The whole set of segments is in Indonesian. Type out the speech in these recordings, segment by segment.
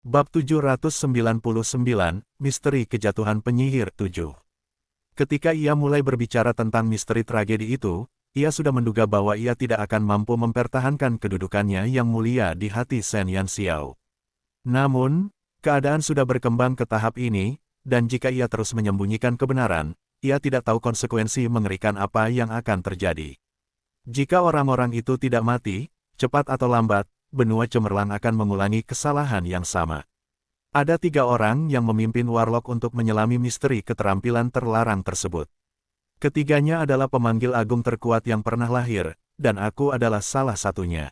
Bab 799, Misteri Kejatuhan Penyihir 7. Ketika ia mulai berbicara tentang misteri tragedi itu, ia sudah menduga bahwa ia tidak akan mampu mempertahankan kedudukannya yang mulia di hati Shen Yanxiao. Namun, keadaan sudah berkembang ke tahap ini, dan jika ia terus menyembunyikan kebenaran, ia tidak tahu konsekuensi mengerikan apa yang akan terjadi. Jika orang-orang itu tidak mati, cepat atau lambat, benua cemerlang akan mengulangi kesalahan yang sama. Ada 3 orang yang memimpin Warlock untuk menyelami misteri keterampilan terlarang tersebut. Ketiganya adalah pemanggil agung terkuat yang pernah lahir, dan aku adalah salah satunya.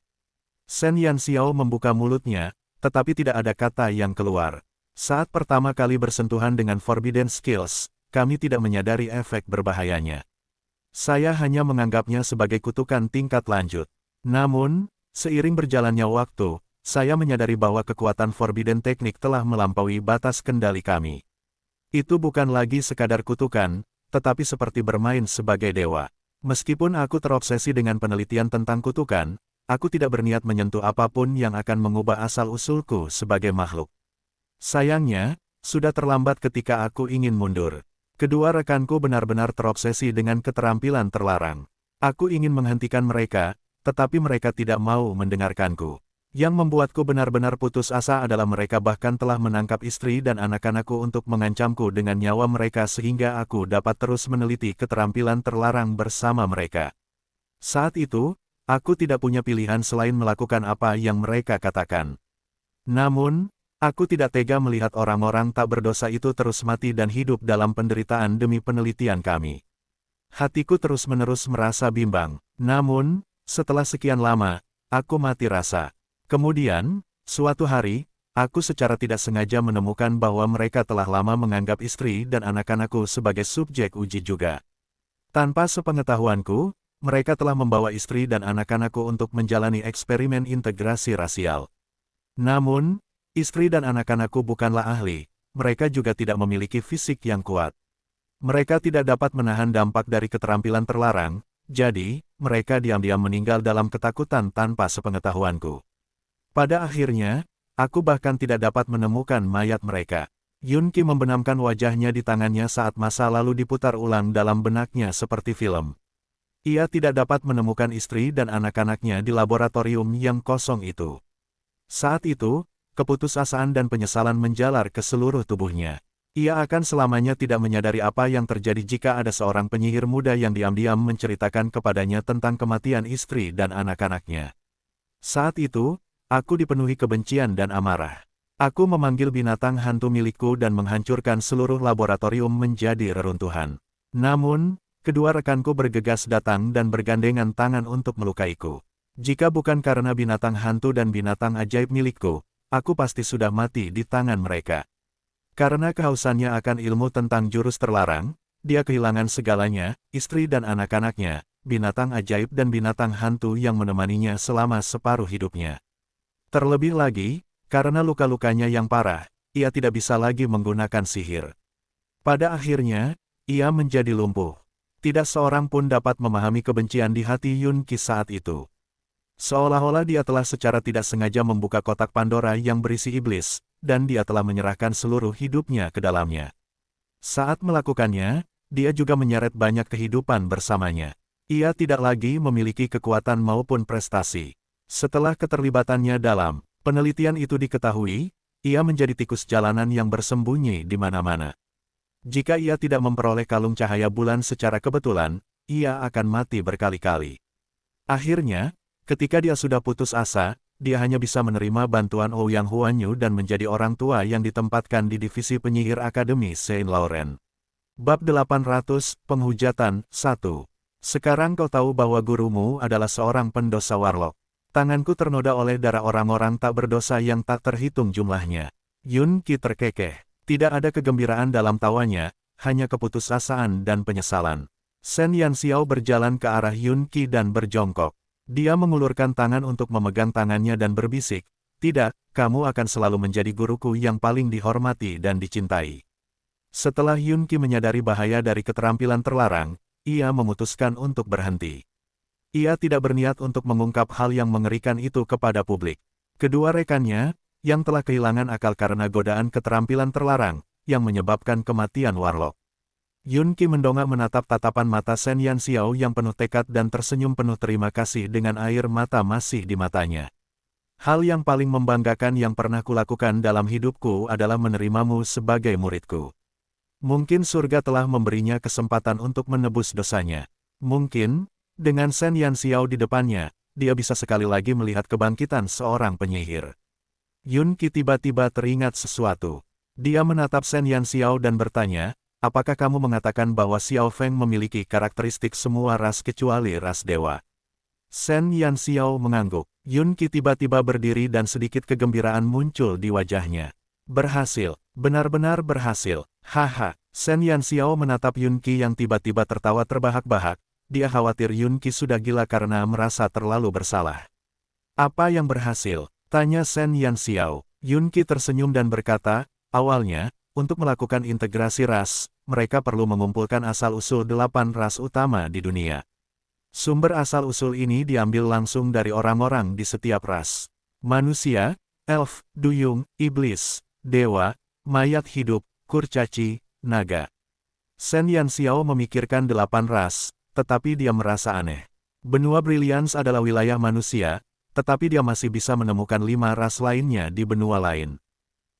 Shen Yanxiao membuka mulutnya, tetapi tidak ada kata yang keluar. Saat pertama kali bersentuhan dengan Forbidden Skills, kami tidak menyadari efek berbahayanya. Saya hanya menganggapnya sebagai kutukan tingkat lanjut. Namun, seiring berjalannya waktu, saya menyadari bahwa kekuatan Forbidden Teknik telah melampaui batas kendali kami. Itu bukan lagi sekadar kutukan, tetapi seperti bermain sebagai dewa. Meskipun aku terobsesi dengan penelitian tentang kutukan, aku tidak berniat menyentuh apapun yang akan mengubah asal-usulku sebagai makhluk. Sayangnya, sudah terlambat ketika aku ingin mundur. Kedua rekanku benar-benar terobsesi dengan keterampilan terlarang. Aku ingin menghentikan mereka, tetapi mereka tidak mau mendengarkanku. Yang membuatku benar-benar putus asa adalah mereka bahkan telah menangkap istri dan anak-anakku untuk mengancamku dengan nyawa mereka sehingga aku dapat terus meneliti keterampilan terlarang bersama mereka. Saat itu, aku tidak punya pilihan selain melakukan apa yang mereka katakan. Namun, aku tidak tega melihat orang-orang tak berdosa itu terus mati dan hidup dalam penderitaan demi penelitian kami. Hatiku terus-menerus merasa bimbang. Namun, setelah sekian lama, aku mati rasa. Kemudian, suatu hari, aku secara tidak sengaja menemukan bahwa mereka telah lama menganggap istri dan anak-anakku sebagai subjek uji juga. Tanpa sepengetahuanku, mereka telah membawa istri dan anak-anakku untuk menjalani eksperimen integrasi rasial. Namun, istri dan anak-anakku bukanlah ahli, mereka juga tidak memiliki fisik yang kuat. Mereka tidak dapat menahan dampak dari keterampilan terlarang, jadi, mereka diam-diam meninggal dalam ketakutan tanpa sepengetahuanku. Pada akhirnya, aku bahkan tidak dapat menemukan mayat mereka. Yun Qi membenamkan wajahnya di tangannya saat masa lalu diputar ulang dalam benaknya seperti film. Ia tidak dapat menemukan istri dan anak-anaknya di laboratorium yang kosong itu. Saat itu, keputusasaan dan penyesalan menjalar ke seluruh tubuhnya. Ia akan selamanya tidak menyadari apa yang terjadi jika ada seorang penyihir muda yang diam-diam menceritakan kepadanya tentang kematian istri dan anak-anaknya. Saat itu, aku dipenuhi kebencian dan amarah. Aku memanggil binatang hantu milikku dan menghancurkan seluruh laboratorium menjadi reruntuhan. Namun, kedua rekanku bergegas datang dan bergandengan tangan untuk melukaiku. Jika bukan karena binatang hantu dan binatang ajaib milikku, aku pasti sudah mati di tangan mereka. Karena kehausannya akan ilmu tentang jurus terlarang, dia kehilangan segalanya, istri dan anak-anaknya, binatang ajaib dan binatang hantu yang menemaninya selama separuh hidupnya. Terlebih lagi, karena luka-lukanya yang parah, ia tidak bisa lagi menggunakan sihir. Pada akhirnya, ia menjadi lumpuh. Tidak seorang pun dapat memahami kebencian di hati Yun Qi saat itu. Seolah-olah dia telah secara tidak sengaja membuka kotak Pandora yang berisi iblis, dan dia telah menyerahkan seluruh hidupnya ke dalamnya. Saat melakukannya, dia juga menyeret banyak kehidupan bersamanya. Ia tidak lagi memiliki kekuatan maupun prestasi. Setelah keterlibatannya dalam penelitian itu diketahui, ia menjadi tikus jalanan yang bersembunyi di mana-mana. Jika ia tidak memperoleh kalung cahaya bulan secara kebetulan, ia akan mati berkali-kali. Akhirnya, ketika dia sudah putus asa, dia hanya bisa menerima bantuan Ouyang Huanyu dan menjadi orang tua yang ditempatkan di divisi penyihir Akademi Saint Laurent. Bab 800, Penghujatan, 1. Sekarang kau tahu bahwa gurumu adalah seorang pendosa warlock. Tanganku ternoda oleh darah orang-orang tak berdosa yang tak terhitung jumlahnya. Yun Qi terkekeh. Tidak ada kegembiraan dalam tawanya, hanya keputusasaan dan penyesalan. Shen Yanxiao berjalan ke arah Yun Qi dan berjongkok. Dia mengulurkan tangan untuk memegang tangannya dan berbisik, "Tidak, kamu akan selalu menjadi guruku yang paling dihormati dan dicintai." Setelah Yun Qi menyadari bahaya dari keterampilan terlarang, ia memutuskan untuk berhenti. Ia tidak berniat untuk mengungkap hal yang mengerikan itu kepada publik. Kedua rekannya, yang telah kehilangan akal karena godaan keterampilan terlarang, yang menyebabkan kematian Warlock. Yun Qi mendongak menatap tatapan mata Shen Yanxiao yang penuh tekad dan tersenyum penuh terima kasih dengan air mata masih di matanya. Hal yang paling membanggakan yang pernah kulakukan dalam hidupku adalah menerimamu sebagai muridku. Mungkin surga telah memberinya kesempatan untuk menebus dosanya. Mungkin, dengan Shen Yanxiao di depannya, dia bisa sekali lagi melihat kebangkitan seorang penyihir. Yun Qi tiba-tiba teringat sesuatu. Dia menatap Shen Yanxiao dan bertanya, apakah kamu mengatakan bahwa Xiao Feng memiliki karakteristik semua ras kecuali ras dewa? Shen Yanxiao mengangguk. Yun Qi tiba-tiba berdiri dan sedikit kegembiraan muncul di wajahnya. Berhasil, benar-benar berhasil. Haha, Shen Yanxiao menatap Yun Qi yang tiba-tiba tertawa terbahak-bahak. Dia khawatir Yun Qi sudah gila karena merasa terlalu bersalah. Apa yang berhasil? Tanya Shen Yanxiao. Yun Qi tersenyum dan berkata, awalnya, untuk melakukan integrasi ras, mereka perlu mengumpulkan asal-usul 8 ras utama di dunia. Sumber asal-usul ini diambil langsung dari orang-orang di setiap ras. Manusia, elf, duyung, iblis, dewa, mayat hidup, kurcaci, naga. Shen Yanxiao memikirkan 8 ras, tetapi dia merasa aneh. Benua Brilliance adalah wilayah manusia, tetapi dia masih bisa menemukan 5 ras lainnya di benua lain.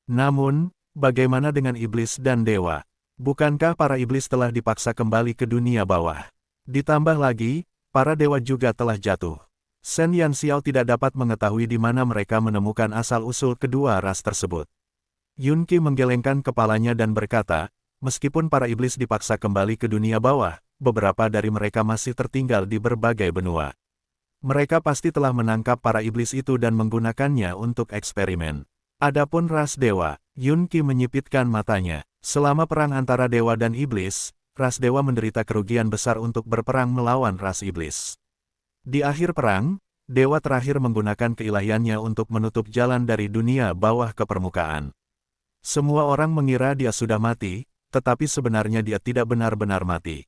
Namun, bagaimana dengan iblis dan dewa? Bukankah para iblis telah dipaksa kembali ke dunia bawah? Ditambah lagi, para dewa juga telah jatuh. Shen Yanxiao tidak dapat mengetahui di mana mereka menemukan asal-usul kedua ras tersebut. Yun Qi menggelengkan kepalanya dan berkata, meskipun para iblis dipaksa kembali ke dunia bawah, beberapa dari mereka masih tertinggal di berbagai benua. Mereka pasti telah menangkap para iblis itu dan menggunakannya untuk eksperimen. Adapun ras dewa, Yun Qi menyipitkan matanya. Selama perang antara dewa dan iblis, ras dewa menderita kerugian besar untuk berperang melawan ras iblis. Di akhir perang, dewa terakhir menggunakan keilahiannya untuk menutup jalan dari dunia bawah ke permukaan. Semua orang mengira dia sudah mati, tetapi sebenarnya dia tidak benar-benar mati.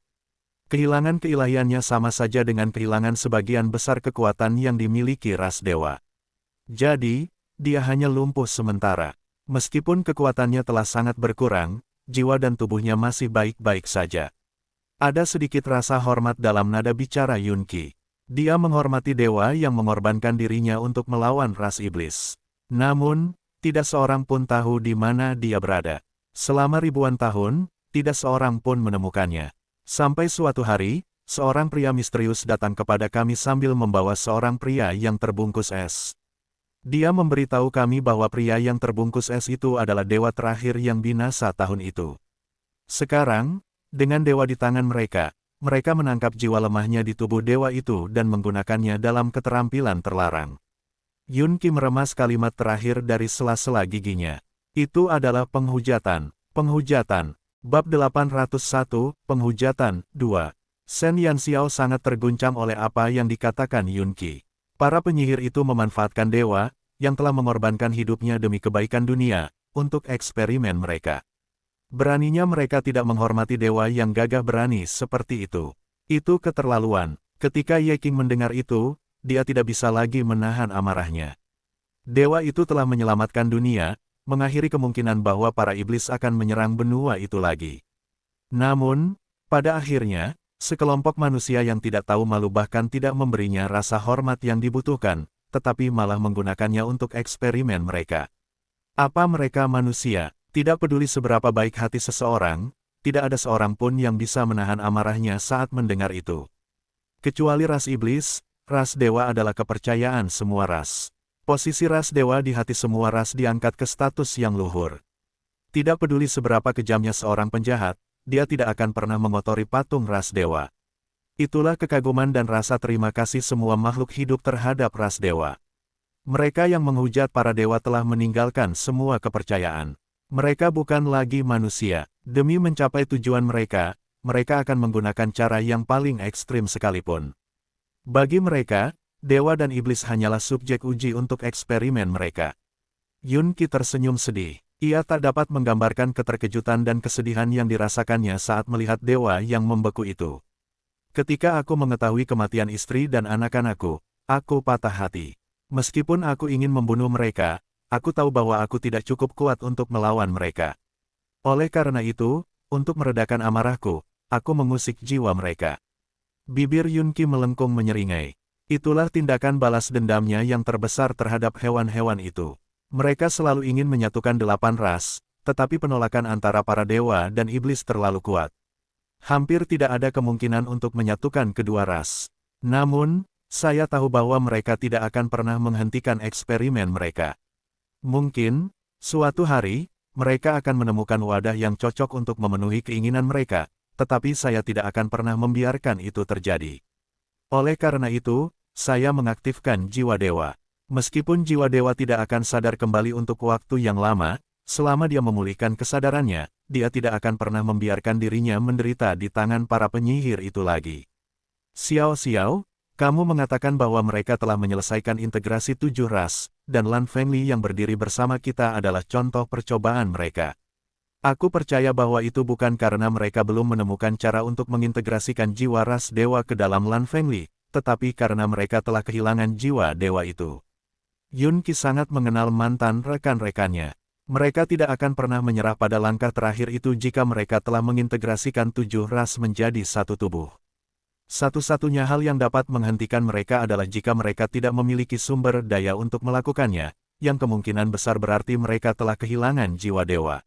Kehilangan keilahiannya sama saja dengan kehilangan sebagian besar kekuatan yang dimiliki ras dewa. Jadi, dia hanya lumpuh sementara. Meskipun kekuatannya telah sangat berkurang, jiwa dan tubuhnya masih baik-baik saja. Ada sedikit rasa hormat dalam nada bicara Yun Qi. Dia menghormati dewa yang mengorbankan dirinya untuk melawan ras iblis. Namun, tidak seorang pun tahu di mana dia berada. Selama ribuan tahun, tidak seorang pun menemukannya. Sampai suatu hari, seorang pria misterius datang kepada kami sambil membawa seorang pria yang terbungkus es. Dia memberitahu kami bahwa pria yang terbungkus es itu adalah dewa terakhir yang binasa tahun itu. Sekarang, dengan dewa di tangan mereka, mereka menangkap jiwa lemahnya di tubuh dewa itu dan menggunakannya dalam keterampilan terlarang. Yun Qi meremas kalimat terakhir dari sela-sela giginya. Itu adalah penghujatan. Penghujatan. Bab 801, Penghujatan, 2. Shen Yanxiao sangat terguncang oleh apa yang dikatakan Yun Qi. Para penyihir itu memanfaatkan dewa, yang telah mengorbankan hidupnya demi kebaikan dunia, untuk eksperimen mereka. Beraninya mereka tidak menghormati dewa yang gagah berani seperti itu. Itu keterlaluan. Ketika Ye Qing mendengar itu, dia tidak bisa lagi menahan amarahnya. Dewa itu telah menyelamatkan dunia, mengakhiri kemungkinan bahwa para iblis akan menyerang benua itu lagi. Namun, pada akhirnya, sekelompok manusia yang tidak tahu malu bahkan tidak memberinya rasa hormat yang dibutuhkan, tetapi malah menggunakannya untuk eksperimen mereka. Apa mereka manusia? Tidak peduli seberapa baik hati seseorang, tidak ada seorang pun yang bisa menahan amarahnya saat mendengar itu. Kecuali ras iblis, ras dewa adalah kepercayaan semua ras. Posisi ras dewa di hati semua ras diangkat ke status yang luhur. Tidak peduli seberapa kejamnya seorang penjahat, dia tidak akan pernah mengotori patung ras dewa. Itulah kekaguman dan rasa terima kasih semua makhluk hidup terhadap ras dewa. Mereka yang menghujat para dewa telah meninggalkan semua kepercayaan. Mereka bukan lagi manusia. Demi mencapai tujuan mereka, mereka akan menggunakan cara yang paling ekstrim sekalipun. Bagi mereka, dewa dan iblis hanyalah subjek uji untuk eksperimen mereka. Yun Qi tersenyum sedih. Ia tak dapat menggambarkan keterkejutan dan kesedihan yang dirasakannya saat melihat dewa yang membeku itu. Ketika aku mengetahui kematian istri dan anak-anakku, aku patah hati. Meskipun aku ingin membunuh mereka, aku tahu bahwa aku tidak cukup kuat untuk melawan mereka. Oleh karena itu, untuk meredakan amarahku, aku mengusik jiwa mereka. Bibir Yun Qi melengkung menyeringai. Itulah tindakan balas dendamnya yang terbesar terhadap hewan-hewan itu. Mereka selalu ingin menyatukan 8 ras, tetapi penolakan antara para dewa dan iblis terlalu kuat. Hampir tidak ada kemungkinan untuk menyatukan kedua ras. Namun, saya tahu bahwa mereka tidak akan pernah menghentikan eksperimen mereka. Mungkin, suatu hari, mereka akan menemukan wadah yang cocok untuk memenuhi keinginan mereka, tetapi saya tidak akan pernah membiarkan itu terjadi. Oleh karena itu, saya mengaktifkan jiwa dewa. Meskipun jiwa dewa tidak akan sadar kembali untuk waktu yang lama, selama dia memulihkan kesadarannya, dia tidak akan pernah membiarkan dirinya menderita di tangan para penyihir itu lagi. Xiao Xiao, kamu mengatakan bahwa mereka telah menyelesaikan integrasi 7 ras, dan Lan Fengli yang berdiri bersama kita adalah contoh percobaan mereka. Aku percaya bahwa itu bukan karena mereka belum menemukan cara untuk mengintegrasikan jiwa ras dewa ke dalam Lan Fengli, tetapi karena mereka telah kehilangan jiwa dewa itu. Yun Qi sangat mengenal mantan rekan-rekannya. Mereka tidak akan pernah menyerah pada langkah terakhir itu jika mereka telah mengintegrasikan 7 ras menjadi satu tubuh. Satu-satunya hal yang dapat menghentikan mereka adalah jika mereka tidak memiliki sumber daya untuk melakukannya, yang kemungkinan besar berarti mereka telah kehilangan jiwa dewa.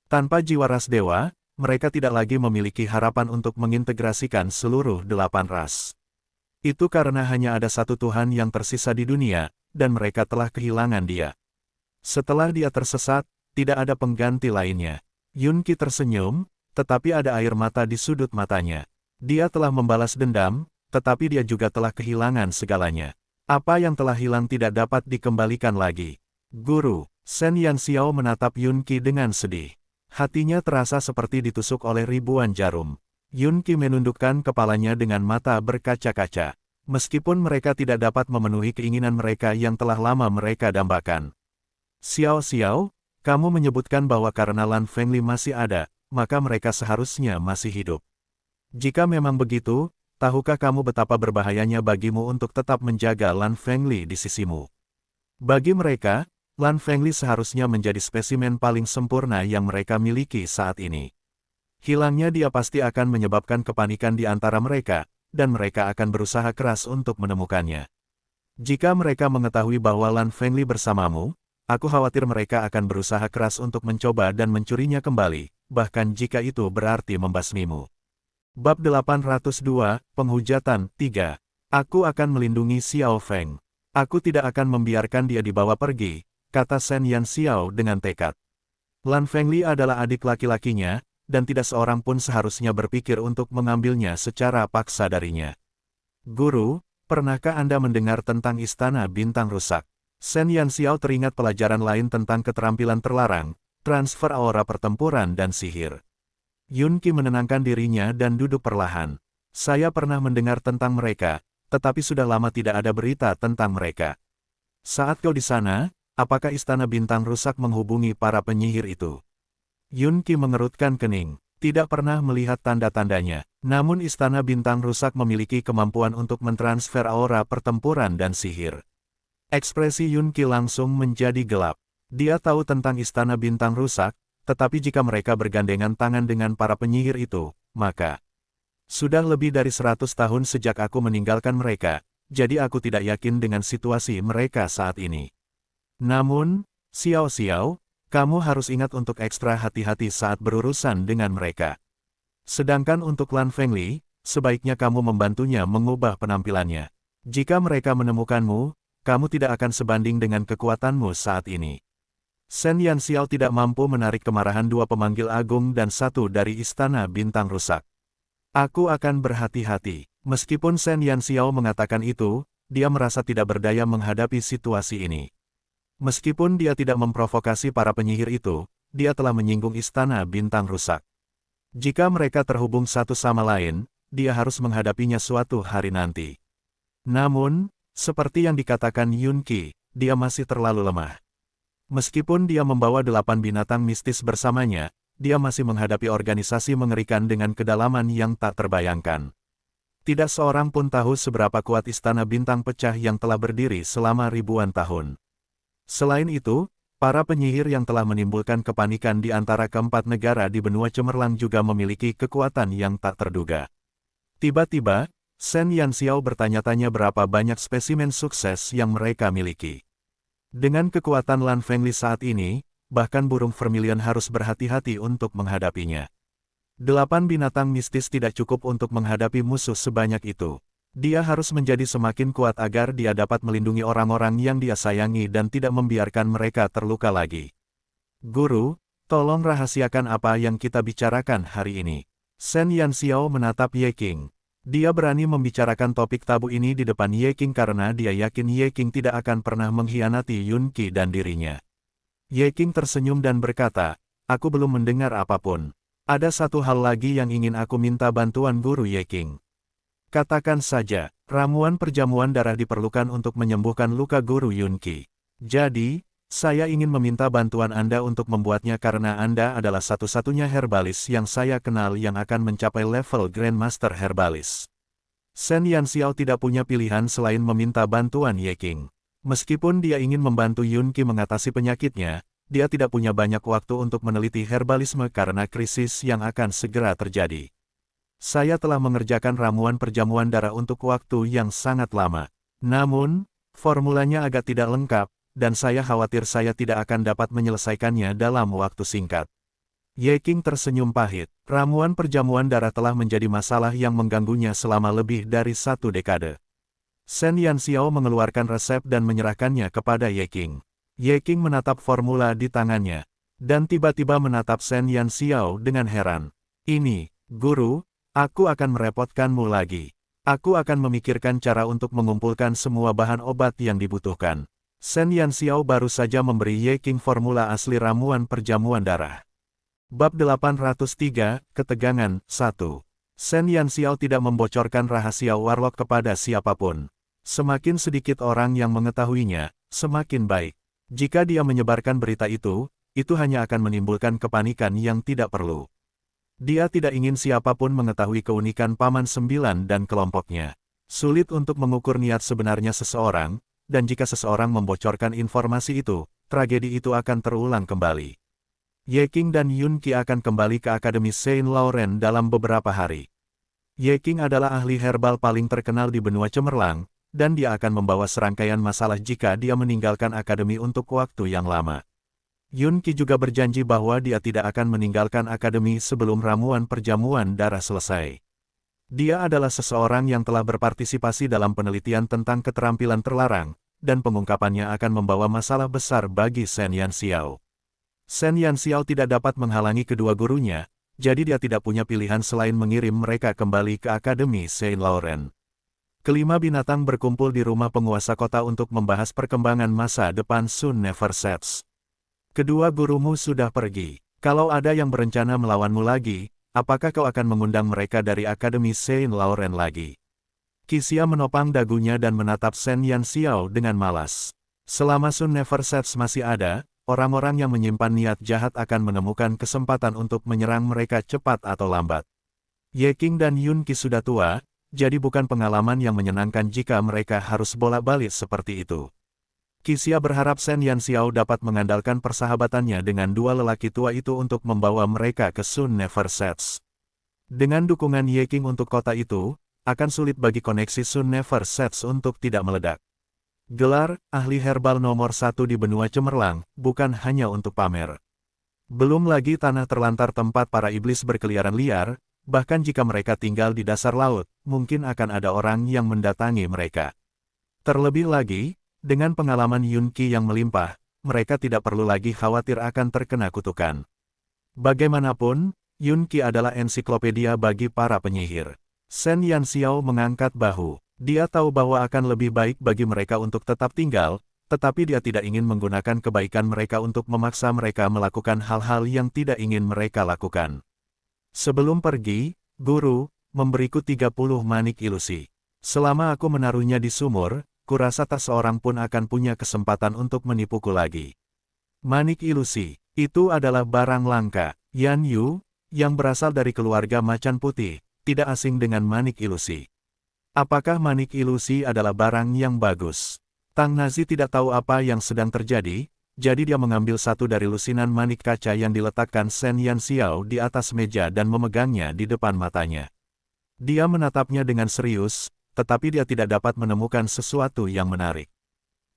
Tanpa jiwa ras dewa, mereka tidak lagi memiliki harapan untuk mengintegrasikan seluruh 8 ras. Itu karena hanya ada satu Tuhan yang tersisa di dunia, dan mereka telah kehilangan dia. Setelah dia tersesat, tidak ada pengganti lainnya. Yun Qi tersenyum, tetapi ada air mata di sudut matanya. Dia telah membalas dendam, tetapi dia juga telah kehilangan segalanya. Apa yang telah hilang tidak dapat dikembalikan lagi. Guru, Shen Yanxiao menatap Yun Qi dengan sedih. Hatinya terasa seperti ditusuk oleh ribuan jarum. Yun Qi menundukkan kepalanya dengan mata berkaca-kaca. Meskipun mereka tidak dapat memenuhi keinginan mereka yang telah lama mereka dambakan. Xiao Xiao, kamu menyebutkan bahwa karena Lan Fengli masih ada, maka mereka seharusnya masih hidup. Jika memang begitu, tahukah kamu betapa berbahayanya bagimu untuk tetap menjaga Lan Fengli di sisimu? Bagi mereka, Lan Fengli seharusnya menjadi spesimen paling sempurna yang mereka miliki saat ini. Hilangnya dia pasti akan menyebabkan kepanikan di antara mereka, dan mereka akan berusaha keras untuk menemukannya. Jika mereka mengetahui bahwa Lan Fengli bersamamu, aku khawatir mereka akan berusaha keras untuk mencoba dan mencurinya kembali, bahkan jika itu berarti membasmimu. Bab 802, Penghujatan 3. Aku akan melindungi Xiao Feng. Aku tidak akan membiarkan dia dibawa pergi, kata Shen Yanxiao dengan tekad. Lan Fengli adalah adik laki-lakinya, dan tidak seorang pun seharusnya berpikir untuk mengambilnya secara paksa darinya. Guru, pernahkah Anda mendengar tentang Istana Bintang Rusak? Shen Yanxiao teringat pelajaran lain tentang keterampilan terlarang, transfer aura pertempuran dan sihir. Yun Qi menenangkan dirinya dan duduk perlahan. Saya pernah mendengar tentang mereka, tetapi sudah lama tidak ada berita tentang mereka. Saat kau di sana, apakah Istana Bintang Rusak menghubungi para penyihir itu? Yun Qi mengerutkan kening. Tidak pernah melihat tanda-tandanya. Namun Istana Bintang Rusak memiliki kemampuan untuk mentransfer aura pertempuran dan sihir. Ekspresi Yun Qi langsung menjadi gelap. Dia tahu tentang Istana Bintang Rusak, tetapi jika mereka bergandengan tangan dengan para penyihir itu, maka sudah lebih dari 100 tahun sejak aku meninggalkan mereka, jadi aku tidak yakin dengan situasi mereka saat ini. Namun, Xiao Xiao, kamu harus ingat untuk ekstra hati-hati saat berurusan dengan mereka. Sedangkan untuk Lan Fengli, sebaiknya kamu membantunya mengubah penampilannya. Jika mereka menemukanmu, kamu tidak akan sebanding dengan kekuatanmu saat ini. Shen Yanxiao tidak mampu menarik kemarahan dua pemanggil agung dan satu dari Istana Bintang Rusak. Aku akan berhati-hati. Meskipun Shen Yanxiao mengatakan itu, dia merasa tidak berdaya menghadapi situasi ini. Meskipun dia tidak memprovokasi para penyihir itu, dia telah menyinggung Istana Bintang Rusak. Jika mereka terhubung satu sama lain, dia harus menghadapinya suatu hari nanti. Namun, seperti yang dikatakan Yun Qi, dia masih terlalu lemah. Meskipun dia membawa 8 binatang mistis bersamanya, dia masih menghadapi organisasi mengerikan dengan kedalaman yang tak terbayangkan. Tidak seorang pun tahu seberapa kuat Istana Bintang Pecah yang telah berdiri selama ribuan tahun. Selain itu, Para penyihir yang telah menimbulkan kepanikan di antara keempat negara di benua cemerlang juga memiliki kekuatan yang tak terduga. Tiba-tiba, Shen Yanxiao bertanya-tanya berapa banyak spesimen sukses yang mereka miliki. Dengan kekuatan Lan Fengli saat ini, bahkan burung vermilion harus berhati-hati untuk menghadapinya. 8 binatang mistis tidak cukup untuk menghadapi musuh sebanyak itu. Dia harus menjadi semakin kuat agar dia dapat melindungi orang-orang yang dia sayangi dan tidak membiarkan mereka terluka lagi. Guru, tolong rahasiakan apa yang kita bicarakan hari ini. Shen Yanxiao menatap Ye Qing. Dia berani membicarakan topik tabu ini di depan Ye Qing karena dia yakin Ye Qing tidak akan pernah mengkhianati Yun Qi dan dirinya. Ye Qing tersenyum dan berkata, "Aku belum mendengar apapun. Ada satu hal lagi yang ingin aku minta bantuan Guru Ye Qing. Katakan saja, ramuan perjamuan darah diperlukan untuk menyembuhkan luka Guru Yun Qi. Jadi, saya ingin meminta bantuan Anda untuk membuatnya karena Anda adalah satu-satunya herbalis yang saya kenal yang akan mencapai level Grandmaster Herbalis." Shen Yanxiao tidak punya pilihan selain meminta bantuan Ye Qing. Meskipun dia ingin membantu Yun Qi mengatasi penyakitnya, dia tidak punya banyak waktu untuk meneliti herbalisme karena krisis yang akan segera terjadi. Saya telah mengerjakan ramuan perjamuan darah untuk waktu yang sangat lama. Namun, formulanya agak tidak lengkap, dan saya khawatir saya tidak akan dapat menyelesaikannya dalam waktu singkat. Ye Qing tersenyum pahit. Ramuan perjamuan darah telah menjadi masalah yang mengganggunya selama lebih dari 1 dekade. Shen Yanxiao mengeluarkan resep dan menyerahkannya kepada Ye Qing. Ye Qing menatap formula di tangannya, dan tiba-tiba menatap Shen Yanxiao dengan heran. "Ini, Guru, aku akan merepotkanmu lagi. Aku akan memikirkan cara untuk mengumpulkan semua bahan obat yang dibutuhkan." Shen Yanxiao baru saja memberi Ye Qing formula asli ramuan perjamuan darah. Bab 803, Ketegangan, 1. Shen Yanxiao tidak membocorkan rahasia Warlock kepada siapapun. Semakin sedikit orang yang mengetahuinya, semakin baik. Jika dia menyebarkan berita itu hanya akan menimbulkan kepanikan yang tidak perlu. Dia tidak ingin siapapun mengetahui keunikan Paman Sembilan dan kelompoknya. Sulit untuk mengukur niat sebenarnya seseorang, dan jika seseorang membocorkan informasi itu, tragedi itu akan terulang kembali. Ye Qing dan Yun Qi akan kembali ke Akademi Saint Laurent dalam beberapa hari. Ye Qing adalah ahli herbal paling terkenal di benua cemerlang, dan dia akan membawa serangkaian masalah jika dia meninggalkan akademi untuk waktu yang lama. Yun Qi juga berjanji bahwa dia tidak akan meninggalkan akademi sebelum ramuan perjamuan darah selesai. Dia adalah seseorang yang telah berpartisipasi dalam penelitian tentang keterampilan terlarang, dan pengungkapannya akan membawa masalah besar bagi Shen Yanxiao. Shen Yanxiao tidak dapat menghalangi kedua gurunya, jadi dia tidak punya pilihan selain mengirim mereka kembali ke Akademi Saint Laurent. Kelima binatang berkumpul di rumah penguasa kota untuk membahas perkembangan masa depan Sun Never Sets. "Kedua gurumu sudah pergi. Kalau ada yang berencana melawanmu lagi, apakah kau akan mengundang mereka dari Akademi Saint Laurent lagi?" Qixia menopang dagunya dan menatap Shen Yanxiao dengan malas. Selama Sun Never Sets masih ada, orang-orang yang menyimpan niat jahat akan menemukan kesempatan untuk menyerang mereka cepat atau lambat. Ye Qing dan Yun Qi sudah tua, jadi bukan pengalaman yang menyenangkan jika mereka harus bolak-balik seperti itu. Qixia berharap Shen Yanxiao dapat mengandalkan persahabatannya dengan dua lelaki tua itu untuk membawa mereka ke Sun Never Sets. Dengan dukungan Ye Qing untuk kota itu, akan sulit bagi koneksi Sun Never Sets untuk tidak meledak. Gelar, ahli herbal nomor 1 di benua cemerlang, bukan hanya untuk pamer. Belum lagi tanah terlantar tempat para iblis berkeliaran liar, bahkan jika mereka tinggal di dasar laut, mungkin akan ada orang yang mendatangi mereka. Terlebih lagi, dengan pengalaman Yun Qi yang melimpah, mereka tidak perlu lagi khawatir akan terkena kutukan. Bagaimanapun, Yun Qi adalah ensiklopedia bagi para penyihir. Shen Yanxiao mengangkat bahu. Dia tahu bahwa akan lebih baik bagi mereka untuk tetap tinggal, tetapi dia tidak ingin menggunakan kebaikan mereka untuk memaksa mereka melakukan hal-hal yang tidak ingin mereka lakukan. "Sebelum pergi, Guru, memberiku 30 manik ilusi. Selama aku menaruhnya di sumur, kurasa tak seorang pun akan punya kesempatan untuk menipuku lagi." Manik ilusi, itu adalah barang langka. Yan Yu, yang berasal dari keluarga macan putih, tidak asing dengan manik ilusi. Apakah manik ilusi adalah barang yang bagus? Tang Nazi tidak tahu apa yang sedang terjadi, jadi dia mengambil satu dari lusinan manik kaca yang diletakkan Shen Yanxiao di atas meja dan memegangnya di depan matanya. Dia menatapnya dengan serius, tetapi dia tidak dapat menemukan sesuatu yang menarik.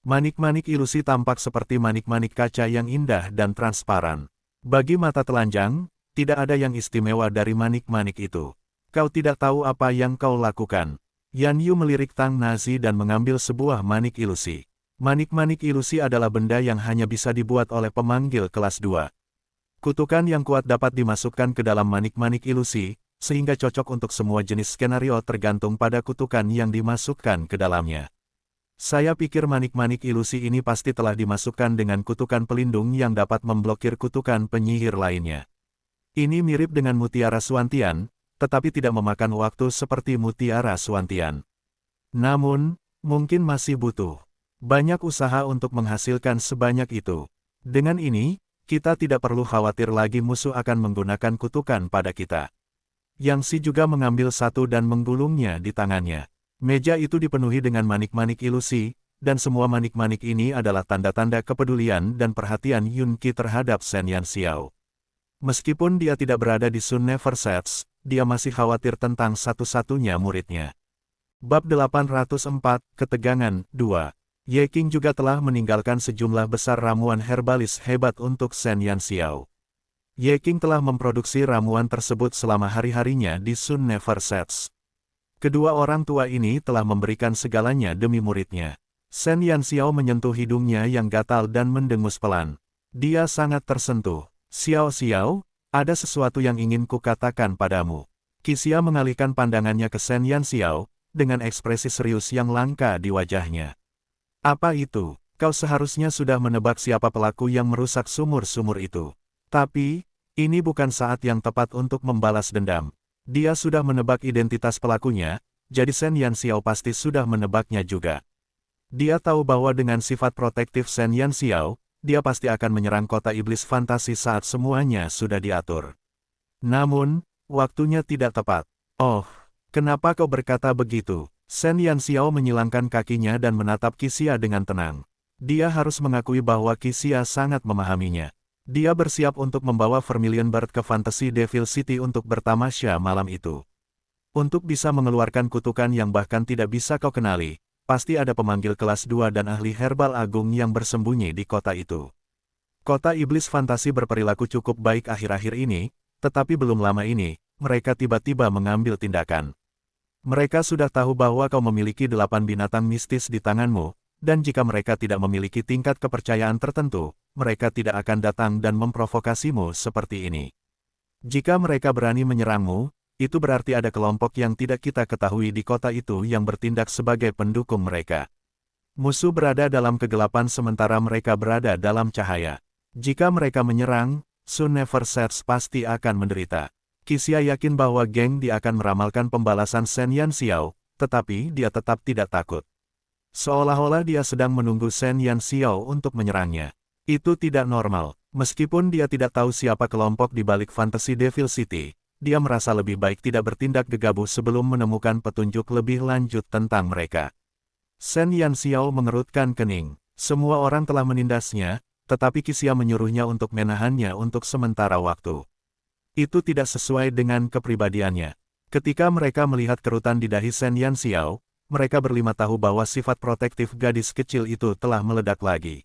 Manik-manik ilusi tampak seperti manik-manik kaca yang indah dan transparan. Bagi mata telanjang, tidak ada yang istimewa dari manik-manik itu. Kau tidak tahu apa yang kau lakukan. Yan Yu melirik Tang Nazi dan mengambil sebuah manik ilusi. Manik-manik ilusi adalah benda yang hanya bisa dibuat oleh pemanggil kelas 2. Kutukan yang kuat dapat dimasukkan ke dalam manik-manik ilusi, sehingga cocok untuk semua jenis skenario tergantung pada kutukan yang dimasukkan ke dalamnya. Saya pikir manik-manik ilusi ini pasti telah dimasukkan dengan kutukan pelindung yang dapat memblokir kutukan penyihir lainnya. Ini mirip dengan mutiara Suantian, tetapi tidak memakan waktu seperti mutiara Suantian. Namun, mungkin masih butuh banyak usaha untuk menghasilkan sebanyak itu. Dengan ini, kita tidak perlu khawatir lagi musuh akan menggunakan kutukan pada kita. Yang Si juga mengambil satu dan menggulungnya di tangannya. Meja itu dipenuhi dengan manik-manik ilusi, dan semua manik-manik ini adalah tanda-tanda kepedulian dan perhatian Yun Qi terhadap Shen Yanxiao. Meskipun dia tidak berada di Sun Never Sets, dia masih khawatir tentang satu-satunya muridnya. Bab 804, Ketegangan, 2. Ye Qing juga telah meninggalkan sejumlah besar ramuan herbalis hebat untuk Shen Yanxiao. Ye Qing telah memproduksi ramuan tersebut selama hari-harinya di Sun Never Sets. Kedua orang tua ini telah memberikan segalanya demi muridnya. Shen Yanxiao menyentuh hidungnya yang gatal dan mendengus pelan. Dia sangat tersentuh. Xiao, ada sesuatu yang ingin kukatakan padamu. Qixia mengalihkan pandangannya ke Shen Yanxiao, dengan ekspresi serius yang langka di wajahnya. Apa itu? Kau seharusnya sudah menebak siapa pelaku yang merusak sumur-sumur itu. Tapi, ini bukan saat yang tepat untuk membalas dendam. Dia sudah menebak identitas pelakunya, jadi Shen Yanxiao pasti sudah menebaknya juga. Dia tahu bahwa dengan sifat protektif Shen Yanxiao, dia pasti akan menyerang kota iblis fantasi saat semuanya sudah diatur. Namun, waktunya tidak tepat. Oh, kenapa kau berkata begitu? Shen Yanxiao menyilangkan kakinya dan menatap Qixia dengan tenang. Dia harus mengakui bahwa Qixia sangat memahaminya. Dia bersiap untuk membawa Vermilion Bird ke Fantasy Devil City untuk bertamasya malam itu. Untuk bisa mengeluarkan kutukan yang bahkan tidak bisa kau kenali, pasti ada pemanggil kelas 2 dan ahli herbal agung yang bersembunyi di kota itu. Kota iblis fantasi berperilaku cukup baik akhir-akhir ini, tetapi belum lama ini, mereka tiba-tiba mengambil tindakan. Mereka sudah tahu bahwa kau memiliki 8 binatang mistis di tanganmu, dan jika mereka tidak memiliki tingkat kepercayaan tertentu, mereka tidak akan datang dan memprovokasimu seperti ini. Jika mereka berani menyerangmu, itu berarti ada kelompok yang tidak kita ketahui di kota itu yang bertindak sebagai pendukung mereka. Musuh berada dalam kegelapan sementara mereka berada dalam cahaya. Jika mereka menyerang, Sun Never Sets pasti akan menderita. Qixia yakin bahwa Geng Di akan meramalkan pembalasan Shen Yanxiao, tetapi dia tetap tidak takut. Seolah-olah dia sedang menunggu Shen Yanxiao untuk menyerangnya. Itu tidak normal. Meskipun dia tidak tahu siapa kelompok di balik Fantasy Devil City, dia merasa lebih baik tidak bertindak gegabah sebelum menemukan petunjuk lebih lanjut tentang mereka. Shen Yanxiao mengerutkan kening. Semua orang telah menindasnya, tetapi Qixia menyuruhnya untuk menahannya untuk sementara waktu. Itu tidak sesuai dengan kepribadiannya. Ketika mereka melihat kerutan di dahi Shen Yanxiao, mereka berlima tahu bahwa sifat protektif gadis kecil itu telah meledak lagi.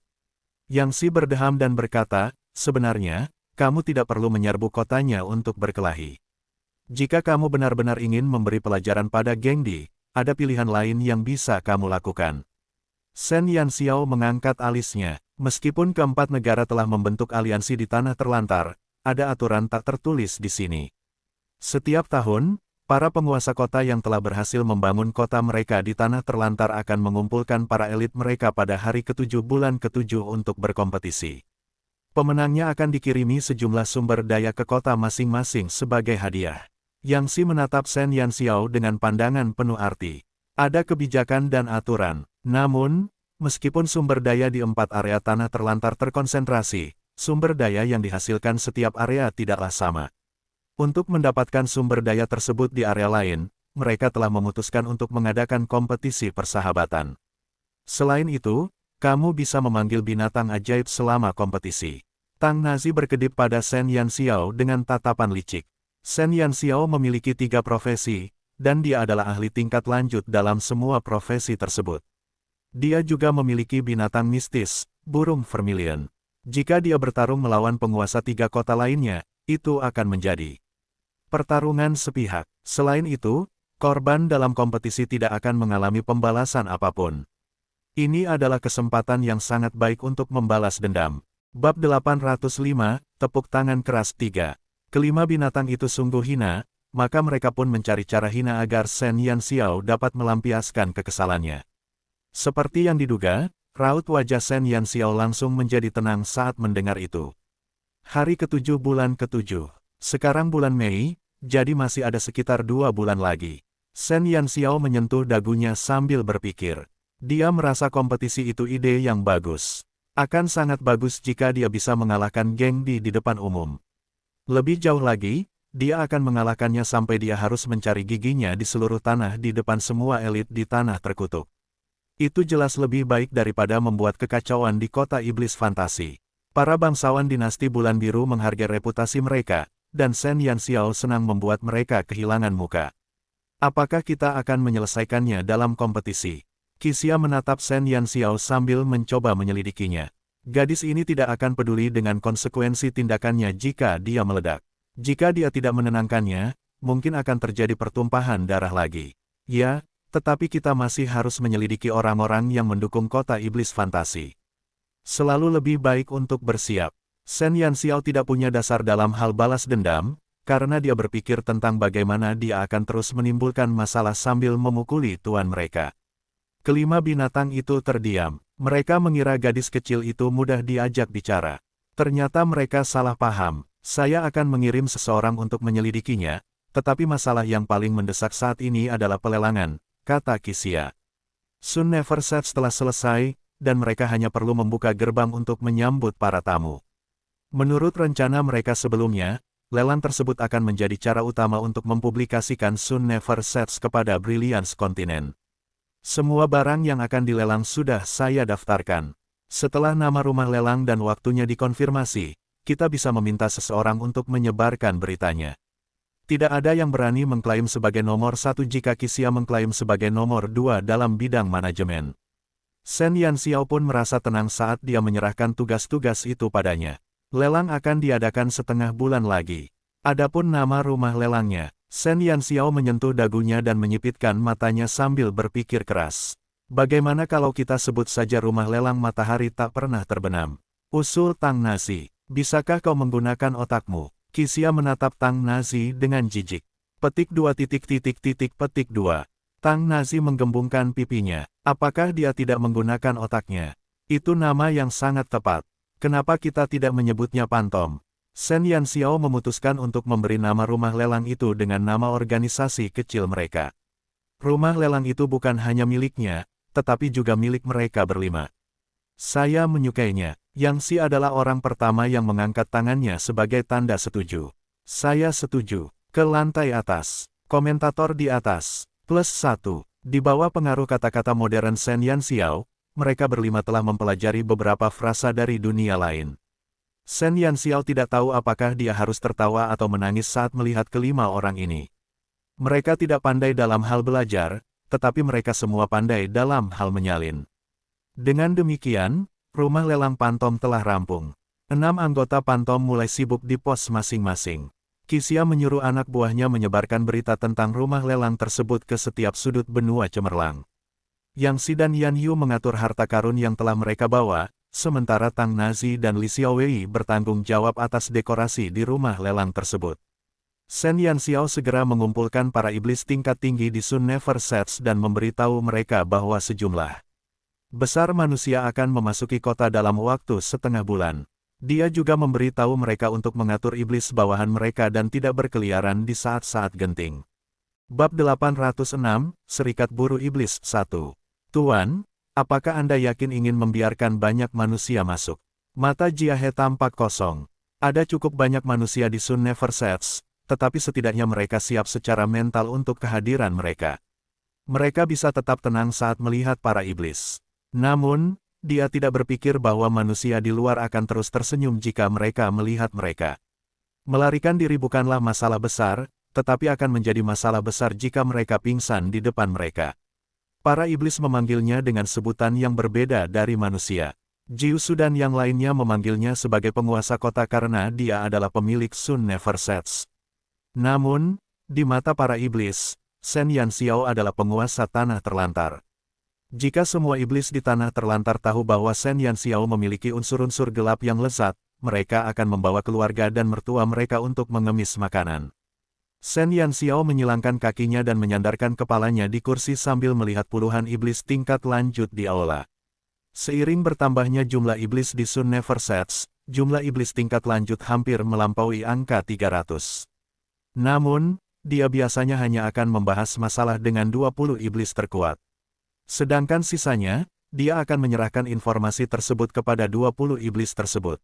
Yang Si berdeham dan berkata, sebenarnya, kamu tidak perlu menyerbu kotanya untuk berkelahi. Jika kamu benar-benar ingin memberi pelajaran pada Geng Di, ada pilihan lain yang bisa kamu lakukan. Shen Yanxiao mengangkat alisnya. Meskipun keempat negara telah membentuk aliansi di Tanah Terlantar, ada aturan tak tertulis di sini. Setiap tahun, para penguasa kota yang telah berhasil membangun kota mereka di Tanah Terlantar akan mengumpulkan para elit mereka pada hari ke-7 bulan ke-7 untuk berkompetisi. Pemenangnya akan dikirimi sejumlah sumber daya ke kota masing-masing sebagai hadiah. Yang Si menatap Shen Yanxiao dengan pandangan penuh arti. Ada kebijakan dan aturan. Namun, meskipun sumber daya di 4 area Tanah Terlantar terkonsentrasi, sumber daya yang dihasilkan setiap area tidaklah sama. Untuk mendapatkan sumber daya tersebut di area lain, mereka telah memutuskan untuk mengadakan kompetisi persahabatan. Selain itu, Kamu bisa memanggil binatang ajaib selama kompetisi. Tang Nazi berkedip pada Shen Yanxiao dengan tatapan licik. Shen Yanxiao memiliki 3 profesi, dan dia adalah ahli tingkat lanjut dalam semua profesi tersebut. Dia juga memiliki binatang mistis, burung vermilion. Jika dia bertarung melawan penguasa 3 kota lainnya, itu akan menjadi pertarungan sepihak. Selain itu, korban dalam kompetisi tidak akan mengalami pembalasan apapun. Ini adalah kesempatan yang sangat baik untuk membalas dendam. Bab 805, Tepuk Tangan Keras 3. Kelima binatang itu sungguh hina, maka mereka pun mencari cara hina agar Shen Yanxiao dapat melampiaskan kekesalannya. Seperti yang diduga, raut wajah Shen Yanxiao langsung menjadi tenang saat mendengar itu. Hari ke-7 bulan ke-7. Sekarang bulan Mei, jadi masih ada sekitar 2 bulan lagi. Shen Yanxiao menyentuh dagunya sambil berpikir. Dia merasa kompetisi itu ide yang bagus. Akan sangat bagus jika dia bisa mengalahkan Geng Di di depan umum. Lebih jauh lagi, dia akan mengalahkannya sampai dia harus mencari giginya di seluruh tanah di depan semua elit di tanah terkutuk. Itu jelas lebih baik daripada membuat kekacauan di kota iblis fantasi. Para bangsawan dinasti Bulan Biru menghargai reputasi mereka, dan Shen Yanxiao senang membuat mereka kehilangan muka. Apakah kita akan menyelesaikannya dalam kompetisi? Qixia menatap Shen Yanxiao sambil mencoba menyelidikinya. Gadis ini tidak akan peduli dengan konsekuensi tindakannya jika dia meledak. Jika dia tidak menenangkannya, mungkin akan terjadi pertumpahan darah lagi. Ya, tetapi kita masih harus menyelidiki orang-orang yang mendukung kota iblis fantasi. Selalu lebih baik untuk bersiap. Shen Yanxiao tidak punya dasar dalam hal balas dendam, karena dia berpikir tentang bagaimana dia akan terus menimbulkan masalah sambil memukuli tuan mereka. Kelima binatang itu terdiam. Mereka mengira gadis kecil itu mudah diajak bicara. Ternyata mereka salah paham. Saya akan mengirim seseorang untuk menyelidikinya, tetapi masalah yang paling mendesak saat ini adalah pelelangan, kata Qixia. Sun Never Sets telah selesai, dan mereka hanya perlu membuka gerbang untuk menyambut para tamu. Menurut rencana mereka sebelumnya, lelang tersebut akan menjadi cara utama untuk mempublikasikan Sun Never Sets kepada Brilliance Continent. Semua barang yang akan dilelang sudah saya daftarkan. Setelah nama rumah lelang dan waktunya dikonfirmasi, kita bisa meminta seseorang untuk menyebarkan beritanya. Tidak ada yang berani mengklaim sebagai nomor 1 jika Qixia mengklaim sebagai nomor 2 dalam bidang manajemen. Shen Yanxiao pun merasa tenang saat dia menyerahkan tugas-tugas itu padanya. Lelang akan diadakan setengah bulan lagi. Adapun nama rumah lelangnya, Shen Yanxiao menyentuh dagunya dan menyipitkan matanya sambil berpikir keras. Bagaimana kalau kita sebut saja rumah lelang matahari tak pernah terbenam? Usul Tang Nazi. Bisakah kau menggunakan otakmu? Qixia menatap Tang Nazi dengan jijik. Petik 2 petik 2. Tang Nazi menggembungkan pipinya. Apakah dia tidak menggunakan otaknya? Itu nama yang sangat tepat. Kenapa kita tidak menyebutnya Pantom? Shen Yanxiao memutuskan untuk memberi nama rumah lelang itu dengan nama organisasi kecil mereka. Rumah lelang itu bukan hanya miliknya, tetapi juga milik mereka berlima. Saya menyukainya. Yang Si adalah orang pertama yang mengangkat tangannya sebagai tanda setuju. Saya setuju. Ke lantai atas. Komentator di atas. +1. Di bawah pengaruh kata-kata modern Shen Yanxiao, mereka berlima telah mempelajari beberapa frasa dari dunia lain. Shen Yanxiao tidak tahu apakah dia harus tertawa atau menangis saat melihat kelima orang ini. Mereka tidak pandai dalam hal belajar, tetapi mereka semua pandai dalam hal menyalin. Dengan demikian, rumah lelang Pantom telah rampung. 6 anggota Pantom mulai sibuk di pos masing-masing. Qixia menyuruh anak buahnya menyebarkan berita tentang rumah lelang tersebut ke setiap sudut benua cemerlang. Yang Si dan Yan Yu mengatur harta karun yang telah mereka bawa, sementara Tang Nazi dan Li Xiaowei bertanggung jawab atas dekorasi di rumah lelang tersebut. Shen Yanxiao segera mengumpulkan para iblis tingkat tinggi di Sun Never Sets dan memberitahu mereka bahwa sejumlah besar manusia akan memasuki kota dalam waktu setengah bulan. Dia juga memberitahu mereka untuk mengatur iblis bawahan mereka dan tidak berkeliaran di saat-saat genting. Bab 806, Serikat Buruh Iblis 1. Tuan, apakah Anda yakin ingin membiarkan banyak manusia masuk? Mata Jiahe tampak kosong. Ada cukup banyak manusia di Sun Never Sets, tetapi setidaknya mereka siap secara mental untuk kehadiran mereka. Mereka bisa tetap tenang saat melihat para iblis. Namun, dia tidak berpikir bahwa manusia di luar akan terus tersenyum jika mereka melihat mereka. Melarikan diri bukanlah masalah besar, tetapi akan menjadi masalah besar jika mereka pingsan di depan mereka. Para iblis memanggilnya dengan sebutan yang berbeda dari manusia. Jiusu dan yang lainnya memanggilnya sebagai penguasa kota karena dia adalah pemilik Sun Never Sets. Namun, di mata para iblis, Shen Yanxiao adalah penguasa tanah terlantar. Jika semua iblis di tanah terlantar tahu bahwa Shen Yanxiao memiliki unsur-unsur gelap yang lezat, mereka akan membawa keluarga dan mertua mereka untuk mengemis makanan. Shen Yanxiao menyilangkan kakinya dan menyandarkan kepalanya di kursi sambil melihat puluhan iblis tingkat lanjut di aula. Seiring bertambahnya jumlah iblis di Sun Never Sets, jumlah iblis tingkat lanjut hampir melampaui angka 300. Namun, dia biasanya hanya akan membahas masalah dengan 20 iblis terkuat. Sedangkan sisanya, dia akan menyerahkan informasi tersebut kepada 20 iblis tersebut.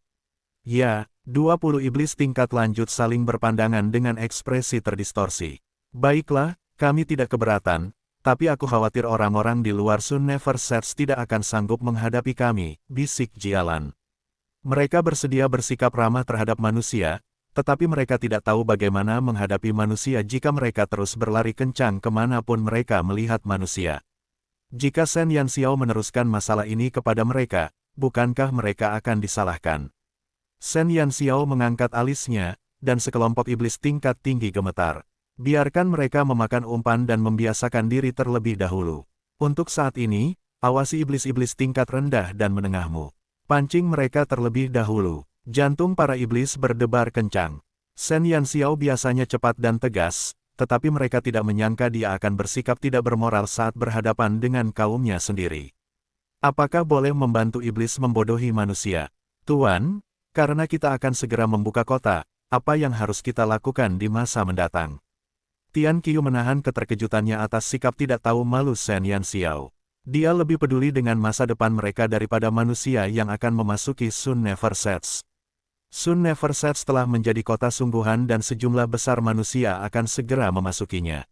Ya, 20 iblis tingkat lanjut saling berpandangan dengan ekspresi terdistorsi. Baiklah, kami tidak keberatan, tapi aku khawatir orang-orang di luar Sun Never Sets tidak akan sanggup menghadapi kami, bisik Jialan. Mereka bersedia bersikap ramah terhadap manusia, tetapi mereka tidak tahu bagaimana menghadapi manusia jika mereka terus berlari kencang kemanapun mereka melihat manusia. Jika Shen Yanxiao meneruskan masalah ini kepada mereka, bukankah mereka akan disalahkan? Shen Yanxiao mengangkat alisnya, dan sekelompok iblis tingkat tinggi gemetar. Biarkan mereka memakan umpan dan membiasakan diri terlebih dahulu. Untuk saat ini, awasi iblis-iblis tingkat rendah dan menengahmu. Pancing mereka terlebih dahulu. Jantung para iblis berdebar kencang. Shen Yanxiao biasanya cepat dan tegas, tetapi mereka tidak menyangka dia akan bersikap tidak bermoral saat berhadapan dengan kaumnya sendiri. Apakah boleh membantu iblis membodohi manusia? Tuan, karena kita akan segera membuka kota, apa yang harus kita lakukan di masa mendatang? Tian Qiu menahan keterkejutannya atas sikap tidak tahu malu Shen Yanxiao. Dia lebih peduli dengan masa depan mereka daripada manusia yang akan memasuki Sun Never Sets. Sun Never Sets telah menjadi kota sungguhan dan sejumlah besar manusia akan segera memasukinya.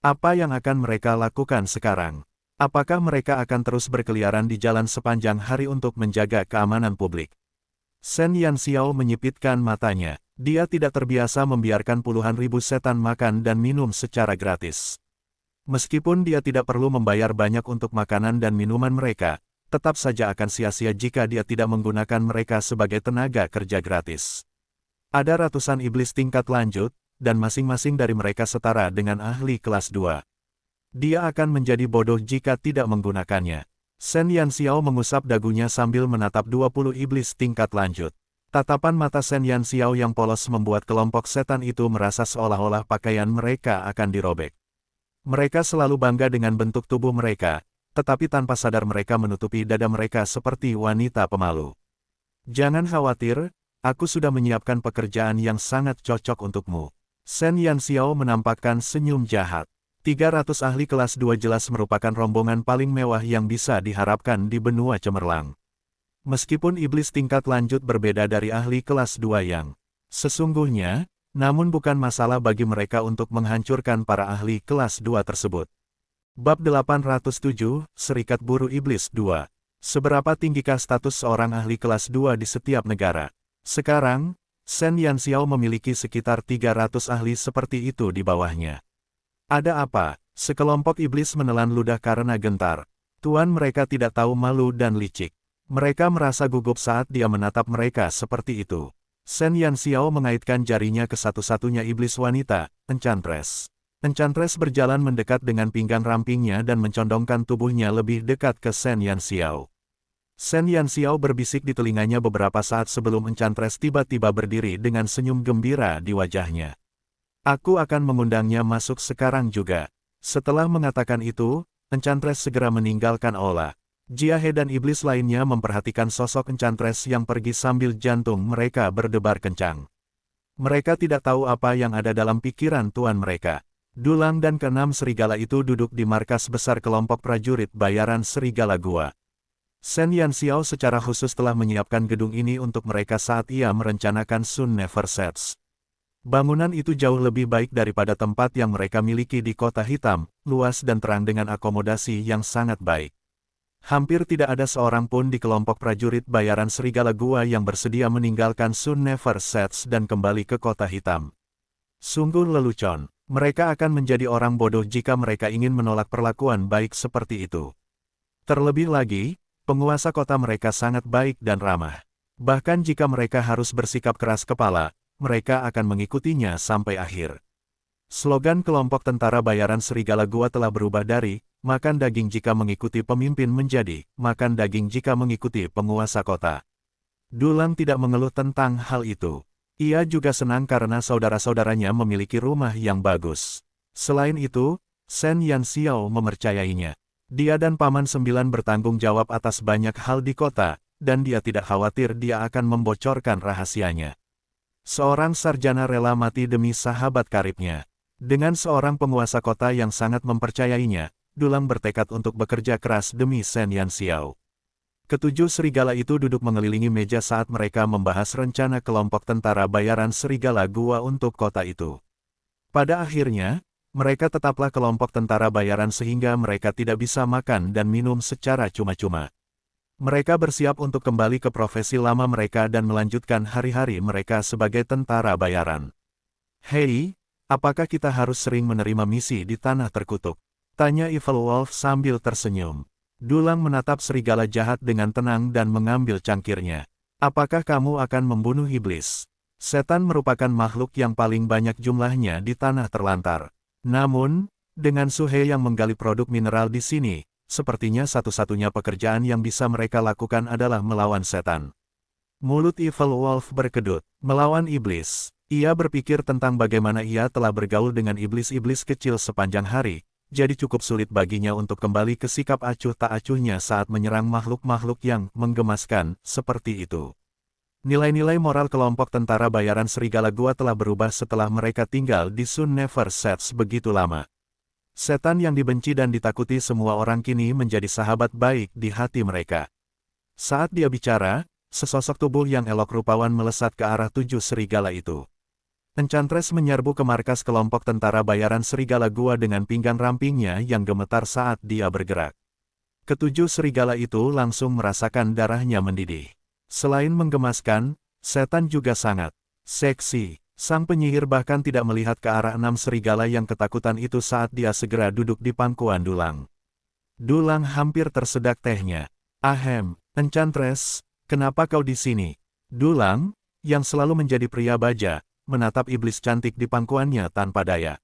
Apa yang akan mereka lakukan sekarang? Apakah mereka akan terus berkeliaran di jalan sepanjang hari untuk menjaga keamanan publik? Shen Yanxiao menyipitkan matanya. Dia tidak terbiasa membiarkan puluhan ribu setan makan dan minum secara gratis. Meskipun dia tidak perlu membayar banyak untuk makanan dan minuman mereka, tetap saja akan sia-sia jika dia tidak menggunakan mereka sebagai tenaga kerja gratis. Ada ratusan iblis tingkat lanjut, dan masing-masing dari mereka setara dengan ahli kelas 2. Dia akan menjadi bodoh jika tidak menggunakannya. Shen Yanxiao mengusap dagunya sambil menatap 20 iblis tingkat lanjut. Tatapan mata Shen Yanxiao yang polos membuat kelompok setan itu merasa seolah-olah pakaian mereka akan dirobek. Mereka selalu bangga dengan bentuk tubuh mereka, tetapi tanpa sadar mereka menutupi dada mereka seperti wanita pemalu. Jangan khawatir, aku sudah menyiapkan pekerjaan yang sangat cocok untukmu. Shen Yanxiao menampakkan senyum jahat. 300 ahli kelas 2 jelas merupakan rombongan paling mewah yang bisa diharapkan di benua cemerlang. Meskipun iblis tingkat lanjut berbeda dari ahli kelas 2 yang sesungguhnya, namun bukan masalah bagi mereka untuk menghancurkan para ahli kelas 2 tersebut. Bab 807, Serikat Buruh Iblis 2. Seberapa tinggikah status seorang ahli kelas 2 di setiap negara? Sekarang, Shen Yanxiao memiliki sekitar 300 ahli seperti itu di bawahnya. Ada apa? Sekelompok iblis menelan ludah karena gentar. Tuan mereka tidak tahu malu dan licik. Mereka merasa gugup saat dia menatap mereka seperti itu. Shen Yanxiao mengaitkan jarinya ke satu-satunya iblis wanita, Enchantress. Enchantress berjalan mendekat dengan pinggang rampingnya dan mencondongkan tubuhnya lebih dekat ke Shen Yanxiao. Shen Yanxiao berbisik di telinganya beberapa saat sebelum Enchantress tiba-tiba berdiri dengan senyum gembira di wajahnya. Aku akan mengundangnya masuk sekarang juga. Setelah mengatakan itu, Enchantress segera meninggalkan aula. Jiahe dan iblis lainnya memperhatikan sosok Enchantress yang pergi sambil jantung mereka berdebar kencang. Mereka tidak tahu apa yang ada dalam pikiran tuan mereka. Dulang dan keenam serigala itu duduk di markas besar kelompok prajurit bayaran Serigala Gua. Shen Yanxiao secara khusus telah menyiapkan gedung ini untuk mereka saat ia merencanakan Sun Never Sets. Bangunan itu jauh lebih baik daripada tempat yang mereka miliki di Kota Hitam, luas dan terang dengan akomodasi yang sangat baik. Hampir tidak ada seorang pun di kelompok prajurit bayaran Serigala Gua yang bersedia meninggalkan Sun Never Sets dan kembali ke Kota Hitam. Sungguh lelucon. Mereka akan menjadi orang bodoh jika mereka ingin menolak perlakuan baik seperti itu. Terlebih lagi, penguasa kota mereka sangat baik dan ramah. Bahkan jika mereka harus bersikap keras kepala, mereka akan mengikutinya sampai akhir. Slogan kelompok tentara bayaran Serigala Gua telah berubah dari makan daging jika mengikuti pemimpin menjadi makan daging jika mengikuti penguasa kota. Dulang tidak mengeluh tentang hal itu. Ia juga senang karena saudara-saudaranya memiliki rumah yang bagus. Selain itu, Shen Yanxiao mempercayainya. Dia dan Paman Sembilan bertanggung jawab atas banyak hal di kota, dan dia tidak khawatir dia akan membocorkan rahasianya. Seorang sarjana rela mati demi sahabat karibnya. Dengan seorang penguasa kota yang sangat mempercayainya, Dulang bertekad untuk bekerja keras demi Shen Yanxiao. Ketujuh serigala itu duduk mengelilingi meja saat mereka membahas rencana kelompok tentara bayaran Serigala Gua untuk kota itu. Pada akhirnya, mereka tetaplah kelompok tentara bayaran sehingga mereka tidak bisa makan dan minum secara cuma-cuma. Mereka bersiap untuk kembali ke profesi lama mereka dan melanjutkan hari-hari mereka sebagai tentara bayaran. "Hei, apakah kita harus sering menerima misi di Tanah Terkutuk?" tanya Evil Wolf sambil tersenyum. Dulang menatap serigala jahat dengan tenang dan mengambil cangkirnya. "Apakah kamu akan membunuh iblis?" Setan merupakan makhluk yang paling banyak jumlahnya di Tanah Terlantar. Namun, dengan Suhe yang menggali produk mineral di sini, sepertinya satu-satunya pekerjaan yang bisa mereka lakukan adalah melawan setan. Mulut Evil Wolf berkedut. Melawan iblis. Ia berpikir tentang bagaimana ia telah bergaul dengan iblis-iblis kecil sepanjang hari, jadi cukup sulit baginya untuk kembali ke sikap acuh tak acuhnya saat menyerang makhluk-makhluk yang menggemaskan seperti itu. Nilai-nilai moral kelompok tentara bayaran Serigala Gua telah berubah setelah mereka tinggal di Sun Never Sets begitu lama. Setan yang dibenci dan ditakuti semua orang kini menjadi sahabat baik di hati mereka. Saat dia bicara, sesosok tubuh yang elok rupawan melesat ke arah tujuh serigala itu. Enchantress menyerbu ke markas kelompok tentara bayaran Serigala Gua dengan pinggang rampingnya yang gemetar saat dia bergerak. Ketujuh serigala itu langsung merasakan darahnya mendidih. Selain menggemaskan, setan juga sangat seksi. Sang penyihir bahkan tidak melihat ke arah enam serigala yang ketakutan itu saat dia segera duduk di pangkuan Dulang. Dulang hampir tersedak tehnya. "Ahem, Enchantress, kenapa kau di sini?" Dulang, yang selalu menjadi pria baja, menatap iblis cantik di pangkuannya tanpa daya.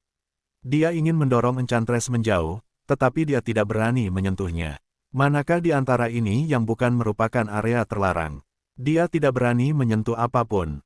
Dia ingin mendorong Enchantress menjauh, tetapi dia tidak berani menyentuhnya. Manakah di antara ini yang bukan merupakan area terlarang? Dia tidak berani menyentuh apapun.